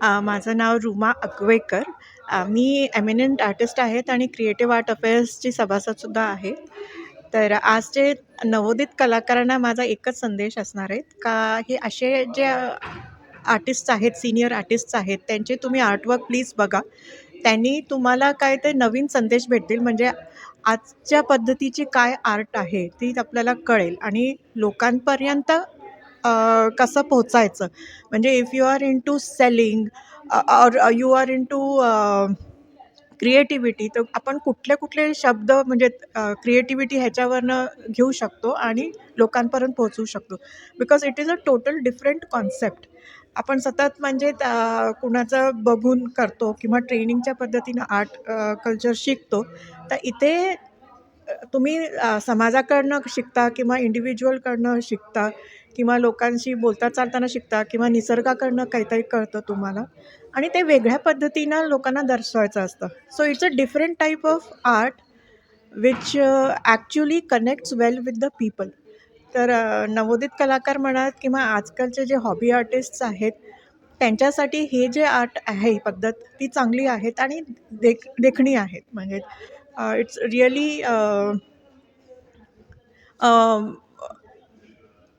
माझं नाव रुमा अगवेकर. मी eminent artist आहेत आणि क्रिएटिव्ह आर्ट अफेअर्सची सभासदसुद्धा आहे. तर आजचे नवोदित कलाकारांना माझा एकच संदेश असणार आहे का हे असे जे आर्टिस्ट आहेत, सीनियर आर्टिस्ट आहेत, त्यांचे तुम्ही आर्टवर्क प्लीज बघा. त्यांनी तुम्हाला काय ते नवीन संदेश भेटतील. म्हणजे आजच्या पद्धतीची काय आर्ट आहे ती आपल्याला कळेल आणि लोकांपर्यंत कसं पोहोचायचं. म्हणजे if you are into selling or you are into creativity, तर आपण कुठले कुठले शब्द म्हणजे क्रिएटिव्हिटी ह्याच्यावरनं घेऊ शकतो आणि लोकांपर्यंत पोहोचवू शकतो. Because it is a total different concept. आपण सतत म्हणजे कुणाचं बघून करतो किंवा ट्रेनिंगच्या पद्धतीनं आर्ट कल्चर शिकतो. तर इथे तुम्ही समाजाकडनं शिकता किंवा इंडिव्हिज्युअलकडनं शिकता किंवा लोकांशी बोलता चालताना शिकता किंवा निसर्गाकडनं काहीतरी कळतं तुम्हाला आणि ते वेगळ्या पद्धतीनं लोकांना दर्शवायचं असतं. So it's a different type of art which actually connects well with the people. तर नवोदित कलाकार म्हणत किंवा आजकालचे जे हॉबी आर्टिस्ट्स आहेत त्यांच्यासाठी हे जे आर्ट आहे पद्धत ती चांगली आहेत आणि देखणी आहेत. म्हणजे इट्स रिअली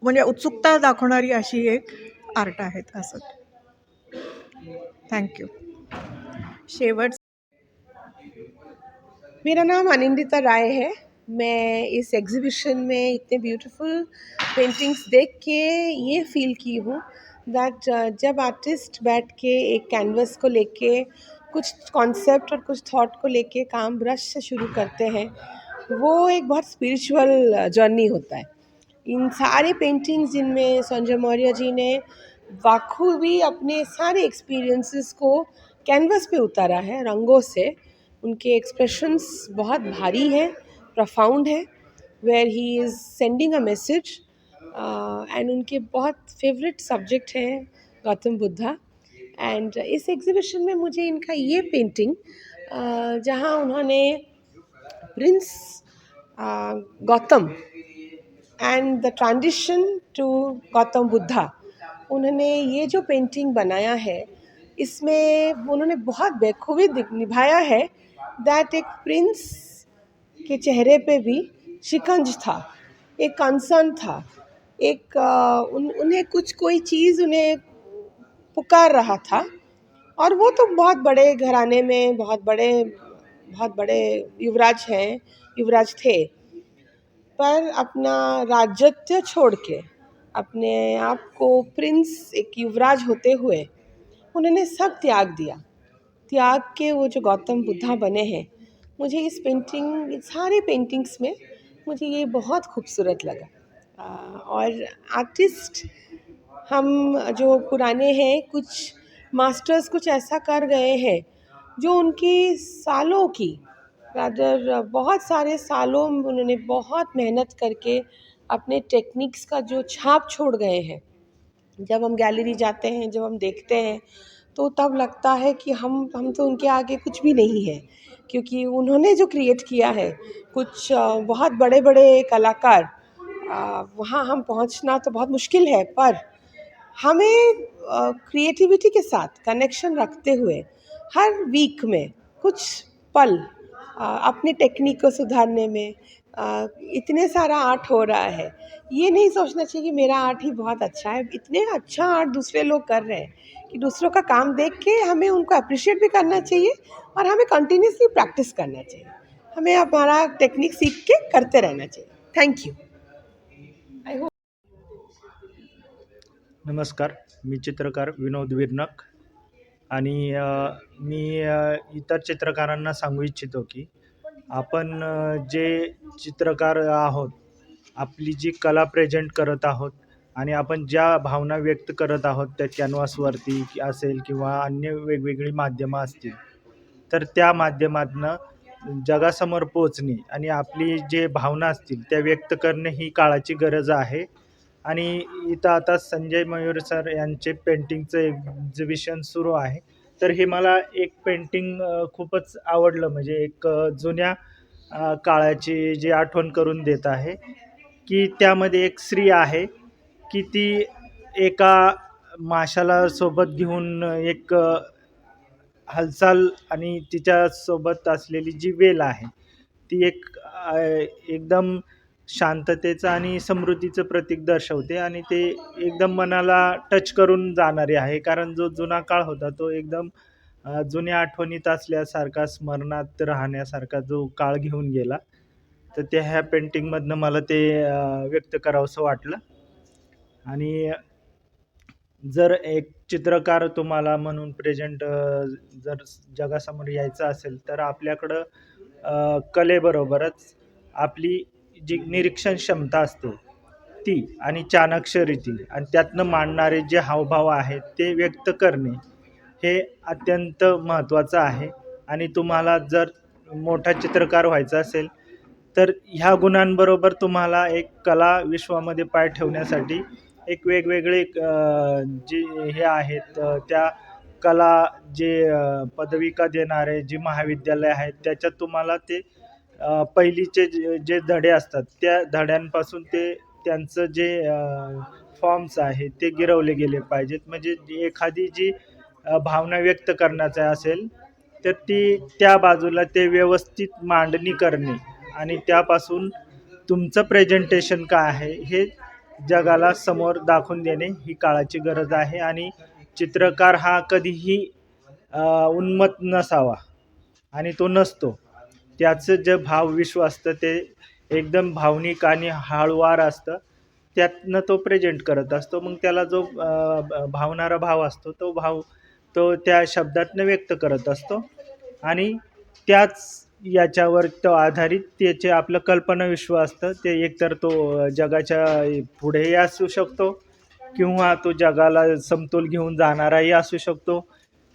म्हणजे उत्सुकता दाखवणारी अशी एक आर्ट आहेत असं. थँक्यू. शेवट मेरा नाम अनिंदिता राय है। मैं इस एग्ज़िबिशन में इतने ब्यूटीफुल पेंटिंग्स देख के ये फ़ील की हूँ दैट जब आर्टिस्ट बैठ के एक कैनवस को लेके कुछ कॉन्सेप्ट और कुछ थॉट को लेके काम ब्रश से शुरू करते हैं, वो एक बहुत स्पिरिचुअल जर्नी होता है। इन सारे पेंटिंग्स जिनमें संजय मौर्य जी ने बखूबी अपने सारे एक्सपीरियंसेस को कैनवस पे उतारा है रंगों से। उनके एक्सप्रेशंस बहुत भारी हैं, प्रोफाउंड हैं, where he is sending a message. And उनके बहुत फेवरेट सब्जेक्ट हैं गौतम बुद्धा। एंड इस एग्ज़िबिशन में मुझे इनका ये पेंटिंग जहाँ उन्होंने prince Gautam and the transition to Gautam Buddha, उन्होंने ये जो पेंटिंग बनाया है इसमें उन्होंने बहुत बखूबी निभाया है दैट एक प्रिंस के चेहरे पे भी शिकंज था, एक कंसर्न था, एक उन्हें कुछ कोई चीज़ उन्हें पुकार रहा था। और वो तो बहुत बड़े घराने में बहुत बड़े युवराज हैं, युवराज थे, पर अपना राज्यत्व छोड़ के अपने आप को प्रिंस एक युवराज होते हुए उन्होंने सब त्याग दिया। त्याग के वो जो गौतम बुद्धा बने हैं, मुझे इस पेंटिंग सारे पेंटिंग्स में मुझे ये बहुत खूबसूरत लगा। और आर्टिस्ट हम जो पुराने हैं, कुछ मास्टर्स कुछ ऐसा कर गए हैं जो उनकी सालों की रादर बहुत सारे सालों में उन्होंने बहुत मेहनत करके अपने टेक्निक्स का जो छाप छोड़ गए हैं। जब हम गैलरी जाते हैं, जब हम देखते हैं, तो तब लगता है कि हम तो उनके आगे कुछ भी नहीं है, क्योंकि उन्होंने जो क्रिएट किया है कुछ बहुत बड़े बड़े कलाकार वहाँ हम पहुँचना तो बहुत मुश्किल है, पर हमें क्रिएटिविटी के साथ कनेक्शन रखते हुए हर वीक में कुछ पल अपने टेक्निक को सुधारने में इतने सारा आर्ट हो रहा है। ये नहीं सोचना चाहिए कि मेरा आर्ट ही बहुत अच्छा है। इतने अच्छा आर्ट दूसरे लोग कर रहे हैं कि दूसरों का काम देख के हमें उनको अप्रिशिएट भी करना चाहिए और हमें कंटिन्यूसली प्रैक्टिस करना चाहिए। हमें हमारा टेक्निक सीख के करते रहना चाहिए। Thank you. I hope. नमस्कार, मी चित्रकार विनोद विर्नक आणि मी इतर चित्रकारांना सांगू इच्छितो की आपण जे चित्रकार आहोत, आपली जी कला प्रेझेंट करत आहोत आणि आपण ज्या भावना व्यक्त करत आहोत त्या कॅनव्हासवरती असेल किंवा अन्य वेगवेगळी माध्यमं असतील, तर त्या माध्यमातनं जगासमोर पोचणे आणि आपली जे भावना असतील त्या व्यक्त करणे ही काळाची गरज आहे. आणि इथं आता संजय मयूर सर यांचे पेंटिंगचं एक्झिबिशन सुरू आहे. तर हे मला एक पेंटिंग खूपच आवडलं. म्हणजे एक जुन्या काळाची जी आठवण करून देत आहे, की त्यामध्ये एक स्त्री आहे की ती एका माशाला सोबत घेऊन एक हालचाल आणि तिच्यासोबत असलेली जी वेल आहे ती एक एकदम शांततेचं आणि समृद्धीचं प्रतीक दर्शवते आणि ते एकदम मनाला टच करून जाणारे आहे. कारण जो जुना काळ होता तो एकदम जुन्या आठवणीत असल्यासारखा, स्मरणात राहण्यासारखा जो काळ घेऊन गेला. तर ते ह्या पेंटिंगमधनं मला ते व्यक्त करावंसं वाटलं. आणि जर एक चित्रकार तुम्हाला म्हणून प्रेझेंट जर जगासमोर यायचं असेल तर आपल्याकडं कलेबरोबरच आपली जी निरीक्षण क्षमता असते ती आणि चाणाक्षरीती आणि त्यातनं मांडणारे जे हावभाव आहेत ते व्यक्त करणे हे अत्यंत महत्त्वाचं आहे. आणि तुम्हाला जर मोठा चित्रकार व्हायचा असेल तर ह्या गुणांबरोबर तुम्हाला एक कला विश्वामध्ये पाय ठेवण्यासाठी एक वेगवेगळे जे हे आहेत त्या कला जे पदविका देणारे जी महाविद्यालय आहेत त्याच्यात तुम्हाला ते पहिलीचे जे धडे असतात त्या धड्यांपासून ते त्यांचं जे फॉर्म्स आहेत ते गिरवले गेले पाहिजेत. म्हणजे एखादी जी भावना व्यक्त करण्याचा असेल तर ती त्या बाजूला ते व्यवस्थित मांडणी करणे आणि त्यापासून तुमचं प्रेझेंटेशन काय आहे हे जगाला समोर दाखवून देणे ही काळाची गरज आहे. आणि चित्रकार हा कधीही उन्मत्त नसावा आणि तो नसतो. त्याचं जे भावविश्व असतं ते एकदम भावनिक आणि हळूवार असतं. त्यातनं तो प्रेझेंट करत असतो. मग त्याला जो भावणारा भाव असतो तो भाव तो त्या शब्दातनं व्यक्त करत असतो. आणि त्याच याच्यावर तो आधारित त्याचे आपलं कल्पनाविश्व असतं. ते एकतर तो जगाच्या पुढेही असू शकतो किंवा तो जगाला समतोल घेऊन जाणाराही असू शकतो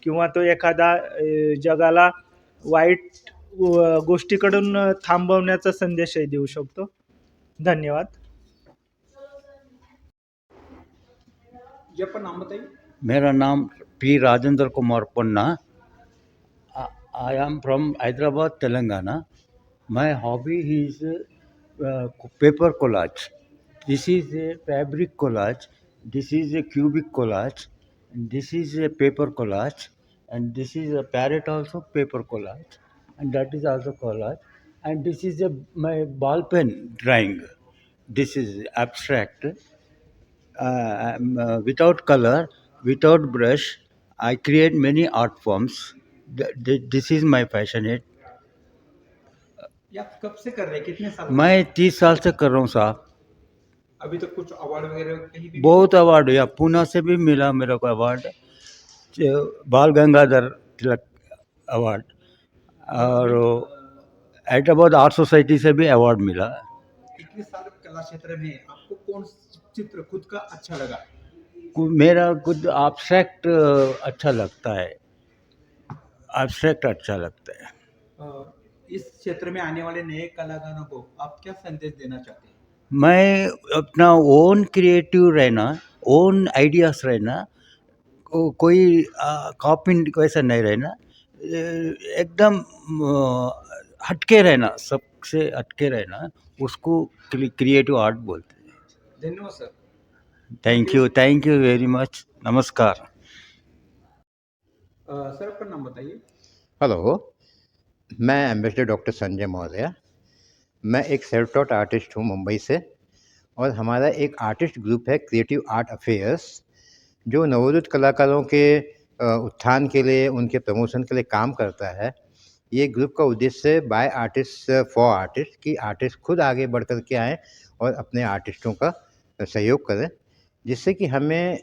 किंवा तो एखादा जगाला वाईट गोष्टीकडून थांबवण्याचा संदेशही देऊ शकतो. धन्यवाद. जी आपका नाम बताइए। मेरा नाम P Rajendra Kumar Panna. I am from Hyderabad, Telangana. My hobby is paper collage. This is a fabric collage. This is a cubic collage. And this is a paper collage. And this is a parrot also paper collage. And that is also collage. And this is my ball pen drawing. This is abstract. Without color, without brush, I create many art forms. This is my passionate. ये आप कब से कर रहे हैं, कितने साल? मैं 30 साल से कर रहा हूँ साहब. अभी तक कुछ अवार्ड वगैरह कहीं भी? बहुत अवार्ड, या पूना से भी मिला मेरे को अवार्ड, बाल गंगाधर तिलक अवार्ड, और हैदराबाद आर्ट सोसाइटी से भी अवार्ड मिला. इतने साल कला क्षेत्र में आपको कौन चित्र खुद का अच्छा लगा? मेरा खुद एब्स्ट्रैक्ट अच्छा लगता है. एब्स्ट्रैक्ट अच्छा लगता है. इस क्षेत्र में आने वाले नए कलाकारों को आप क्या संदेश देना चाहते हैं? मैं अपना ओन क्रिएटिव रहना, ओन आइडियाज रहना, कोई कॉपी वैसा नहीं रहना, एकदम हटके रहना, सबसे हटके रहना, उसको क्रिएटिव आर्ट बोलते हैं. धन्यवाद sir. Thank you very much. नमस्कार. सर आपका नाम बताइए. हेलो, मैं एम्बेसडर डॉक्टर संजय मौर्य. मैं एक सेल्फ टॉट आर्टिस्ट हूँ मुंबई से, और हमारा एक आर्टिस्ट ग्रुप है क्रिएटिव आर्ट अफेयर्स, जो नवोदित कलाकारों के उत्थान के लिए, उनके प्रमोशन के लिए काम करता है. ये ग्रुप का उद्देश्य बाय आर्टिस्ट फॉर आर्टिस्ट, कि आर्टिस्ट खुद आगे बढ़ कर के आएँ और अपने आर्टिस्टों का सहयोग करें, जिससे कि हमें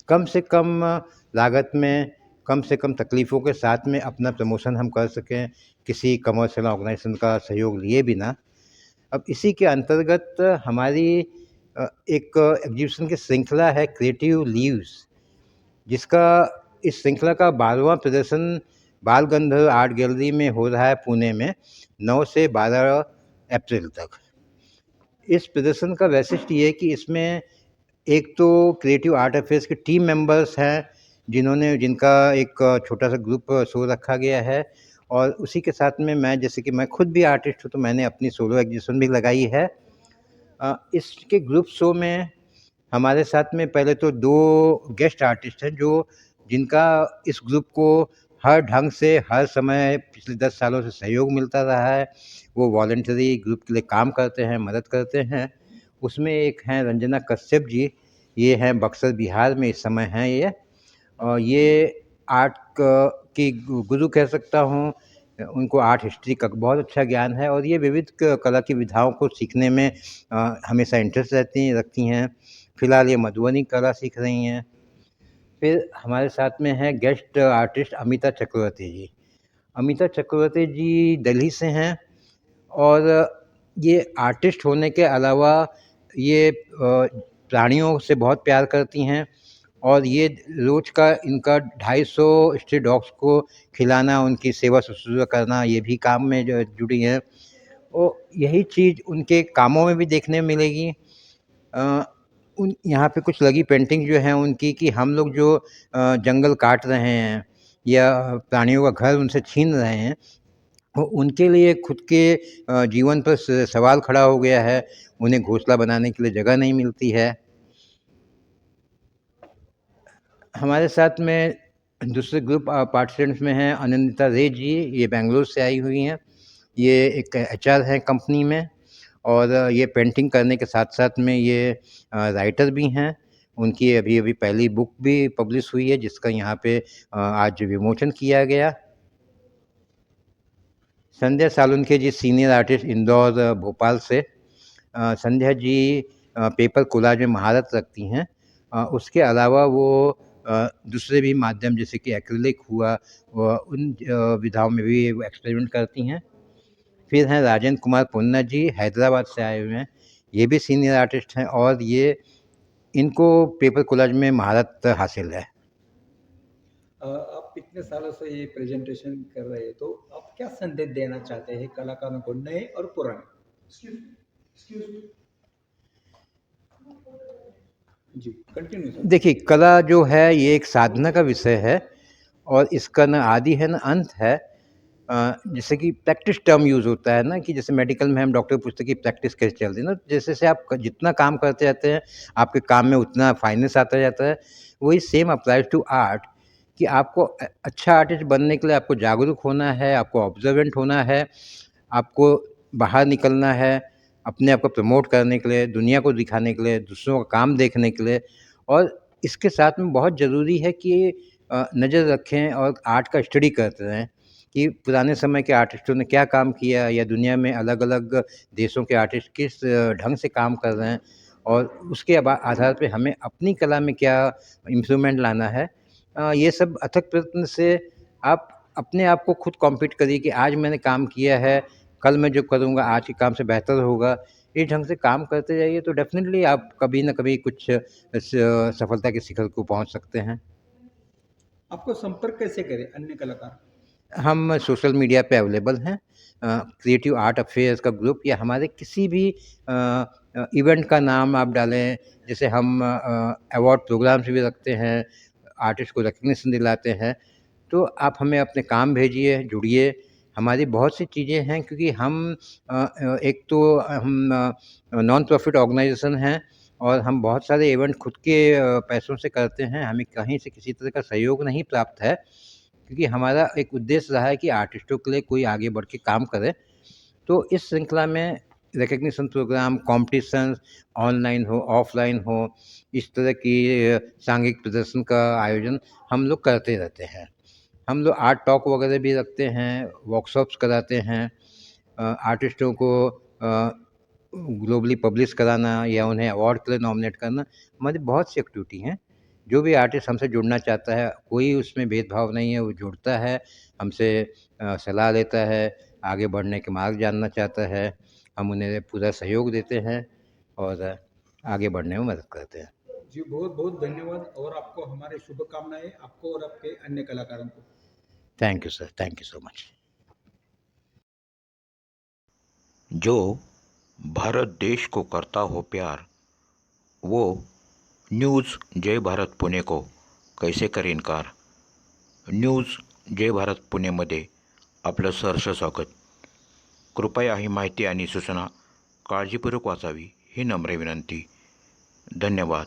कम से कम लागत में, कम से कम तकलीफ़ों के साथ में अपना प्रमोशन हम कर सकें, किसी कमर्शियल ऑर्गेनाइजेशन का सहयोग लिए बिना. अब इसी के अंतर्गत हमारी एक एग्जीबिशन की श्रृंखला है क्रिएटिव लीव्स, जिसका इस श्रृंखला का 12वां प्रदर्शन बाल गंधर्व आर्ट गैलरी में हो रहा है पुणे में 9 से 12 अप्रैल तक. इस प्रदर्शन का वैशिष्ट्य ये है कि इसमें एक तो क्रिएटिव आर्ट अफेयर्स के टीम मेंबर्स हैं जिनका एक छोटा सा ग्रुप शो रखा गया है, और उसी के साथ में मैं, जैसे कि मैं खुद भी आर्टिस्ट हूँ, तो मैंने अपनी सोलो एग्जीबिशन भी लगाई है. इसके ग्रुप शो में हमारे साथ में पहले तो 2 गेस्ट आर्टिस्ट हैं जो जिनका इस ग्रुप को हर ढंग से, हर समय पिछले 10 सालों से सहयोग मिलता रहा है। वो वॉलंटरी ग्रुप के लिए काम करते हैं, मदद करते हैं। उसमें एक हैं रंजना कश्यप जी, ये हैं बक्सर बिहार में इस समय हैं ये। और ये आर्ट की गुरु कह सकता हूँ। उनको आर्ट हिस्ट्री का बहुत अच्छा ज्ञान है और ये विविध कला की विधाओं को सीखने में हमेशा इंटरेस्ट रखती हैं। फिलहाल ये मधुबनी कला सीख रही हैं। फिर हमारे साथ में है गेस्ट आर्टिस्ट अमिता चक्रवर्ती जी। अमिता चक्रवर्ती जी दिल्ली से हैं और ये आर्टिस्ट होने के अलावा ये प्राणियों से बहुत प्यार करती हैं और ये रोज़ का इनका 250 स्ट्रीट डॉग्स को खिलाना, उनकी सेवा शुश्रूषा करना, ये भी काम में जो जुड़ी हैं। और यही चीज़ उनके कामों में भी देखने में मिलेगी। उन यहाँ पे कुछ लगी पेंटिंग जो हैं उनकी कि हम लोग जो जंगल काट रहे हैं या प्राणियों का घर उनसे छीन रहे हैं, वो उनके लिए खुद के जीवन पर सवाल खड़ा हो गया है। उन्हें घोंसला बनाने के लिए जगह नहीं मिलती है। हमारे साथ में दूसरे ग्रुप पार्टिसिपेंट्स में हैं अनंता रे जी, ये बेंगलुरु से आई हुई हैं। ये एक एचआर हैं कंपनी में और ये पेंटिंग करने के साथ-साथ में ये राइटर भी हैं। उनकी अभी-अभी पहली बुक भी पब्लिश हुई है जिसका यहाँ पे आज विमोचन किया गया। संध्या सालुंखे जी सीनियर आर्टिस्ट इंदौर भोपाल से। संध्या जी पेपर कोलाज में महारत रखती हैं। उसके अलावा वो दूसरे भी माध्यम जैसे कि एक्रिलिक हुआ उन विधाओं में भी वो एक्सपेरिमेंट करती हैं। फिर हैं राजेंद्र कुमार पुन्ना जी, हैदराबाद से आए हुए हैं। ये भी सीनियर आर्टिस्ट हैं और ये इनको पेपर कोलाज में महारत हासिल है। आप इतने सालों से ये प्रेजेंटेशन कर रहे हैं, तो आप क्या संदेश देना चाहते हैं कलाकारों को, नए और पुराने? जी, कंटिन्यू सर। देखिए, कला जो है ये एक साधना का विषय है और इसका न आदि है न अंत है। जैसे कि प्रैक्टिस टर्म यूज़ होता है ना कि जैसे मेडिकल में हम डॉक्टर पूछते हैं कि प्रैक्टिस कैसे चल रही है ना, जैसे आप जितना काम करते जाते हैं, आपके काम में उतना फाइनेंस आता जाता है। वही सेम अप्लाइज टू आर्ट कि आपको अच्छा आर्टिस्ट बनने के लिए आपको जागरूक होना है, आपको ऑब्जर्वेंट होना है, आपको बाहर निकलना है, अपने आप को प्रमोट करने के लिए, दुनिया को दिखाने के लिए, दूसरों का काम देखने के लिए। और इसके साथ में बहुत ज़रूरी है कि नज़र रखें और आर्ट का स्टडी करते रहें कि पुराने समय के आर्टिस्टों ने क्या काम किया या दुनिया में अलग-अलग देशों के आर्टिस्ट किस ढंग से काम कर रहे हैं और उसके आधार पे हमें अपनी कला में क्या इम्प्रूवमेंट लाना है। ये सब अथक प्रयत्न से आप अपने आप को खुद कॉम्पीट करिए कि आज मैंने काम किया है, कल मैं जो करूँगा आज के काम से बेहतर होगा। इस ढंग से काम करते जाइए तो डेफ़िनेटली आप कभी न कभी कुछ सफलता के शिखर को पहुँच सकते हैं। आपको संपर्क कैसे करें अन्य कलाकार? हम सोशल मीडिया पे अवेलेबल हैं। क्रिएटिव आर्ट अफेयर्स का ग्रुप या हमारे किसी भी इवेंट का नाम आप डालें, जैसे हम अवार्ड प्रोग्राम्स भी रखते हैं, आर्टिस्ट को रिकॉग्निशन दिलाते हैं, तो आप हमें अपने काम भेजिए, जुड़िए। हमारी बहुत सी चीज़ें हैं क्योंकि हम एक तो हम नॉन प्रॉफ़िट ऑर्गेनाइज़ेशन हैं और हम बहुत सारे इवेंट खुद के पैसों से करते हैं। हमें कहीं से किसी तरह का सहयोग नहीं प्राप्त है क्योंकि हमारा एक उद्देश्य रहा है कि आर्टिस्टों के लिए कोई आगे बढ़ के काम करे। तो इस श्रृंखला में रिकॉग्निशन प्रोग्राम, कॉम्पिटिशन्स ऑनलाइन हो, ऑफ़लाइन हो, इस तरह की सांघिक प्रदर्शन का आयोजन हम लोग करते रहते हैं। हम लोग आर्ट टॉक वगैरह भी रखते हैं, वर्कशॉप्स कराते हैं। आर्टिस्टों को ग्लोबली पब्लिश कराना या उन्हें अवार्ड के लिए नॉमिनेट करना, हमारी बहुत सी एक्टिविटी हैं। जो भी आर्टिस्ट हमसे जुड़ना चाहता है, कोई उसमें भेदभाव नहीं है, वो जुड़ता है, हमसे सलाह लेता है, आगे बढ़ने के मार्ग जानना चाहता है, हम उन्हें पूरा सहयोग देते हैं और आगे बढ़ने में मदद करते हैं। जी, बहुत-बहुत धन्यवाद और आपको हमारी शुभकामनाएँ, आपको और आपके अन्य कलाकारों को। Thank you sir, thank you so much. जो भारत देश को करता हो प्यार, वो न्यूज़ जय भारत पुणे को कैसे करे इनकार. न्यूज जय भारत पुणेमध्ये आपलं सहर्ष स्वागत. कृपया ही माहिती आणि सूचना काळजीपूर्वक वाचावी ही नम्र विनंती. धन्यवाद.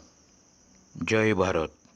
जय भारत।